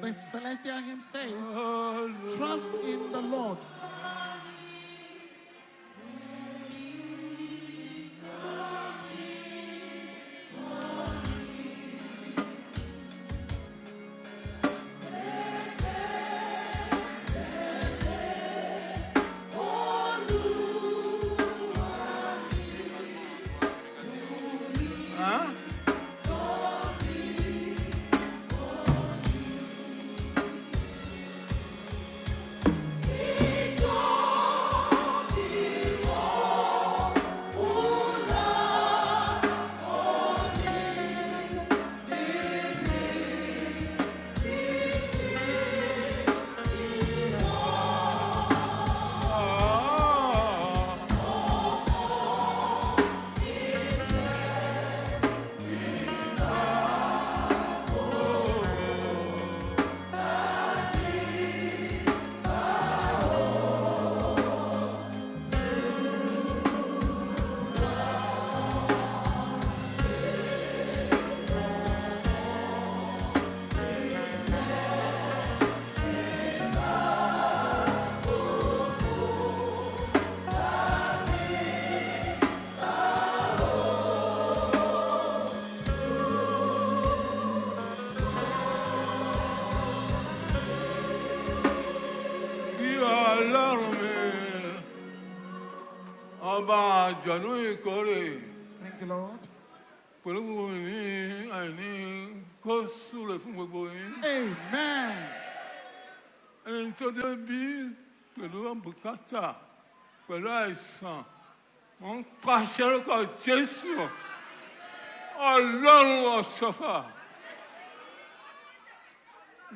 The celestial hymn says, trust in the Lord. Thank you, Lord. Amen. And so there be bukata, àìsàn, wọ́n pàṣẹ lórúkọ Jésù, Ọlọ́run ọ̀ṣọ́fà,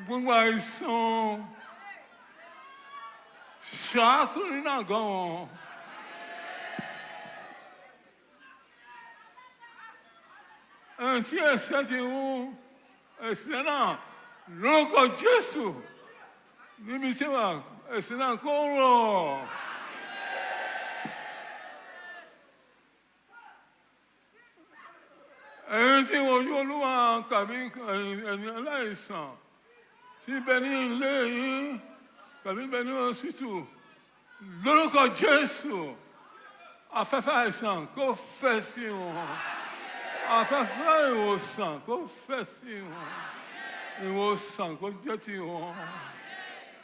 gbogbo àìsàn ṣàkóso náà gan-an. Tí ẹ̀ṣẹ̀ ti wú ẹ̀ṣẹ̀ náà lórúkọ Jésù níbi tí wà ẹ̀ṣẹ̀ náà kó rọ̀. Ẹ̀yin tí wọ́n yóò Olúwa tàbí ẹni aláìsàn tí bẹ ní ilé yín tàbí bẹ ní hospital lórúkọ Jésù afẹ́fẹ́ àìsàn kó fẹ́ sí wọn. Afẹ́fẹ́ ìwòsàn kó fẹ́ sí wọn, ìwòsàn kó jẹ́ ti wọn,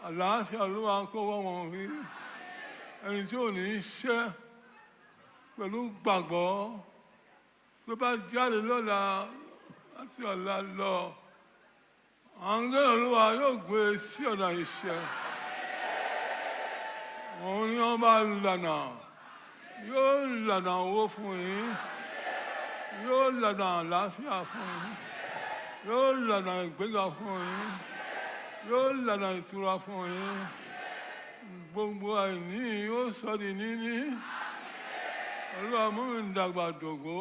àlàáfíà Olúwa kó wọ́ wọn rí, ẹni tí ò ní ṣẹ́ pẹ̀lú gbàgbọ́ tó bá jáde lọ́la láti ọ̀la lọ, àǹgẹ́ Olúwa yóò gbé sí ọ̀nà ìṣẹ́, òun ni wọ́n bá lànà, yóò lànà owó fún yín. Yóò lànà àlàáfíà fún yín, yóò lànà ìgbéga fún yín, yóò lànà ìtura fún yín, gbogbo àìní yóò sọ di níní. Olúwa mú mi dàgbà dògbó,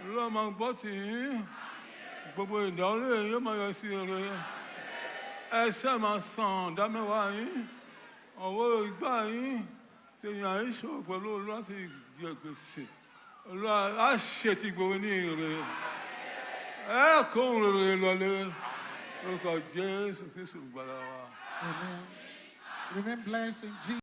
Olúwa máa gbọ́ tì yín, gbogbo ìdáwọ́lé yóò máa yọ sí ire. Ẹsẹ̀ máa san dámẹ́wàá yín, ọwọ́ ìgbà yín tèèyàn àìsàn pẹ̀lú Olúwa ti jẹ gbèsè. Olúwa á ṣe ti gbogbo ní ire. Ẹ kó rere lọlé lórúkọ Jésù Kristu gbàlà wa. Amen. Remain blessed in Jesus.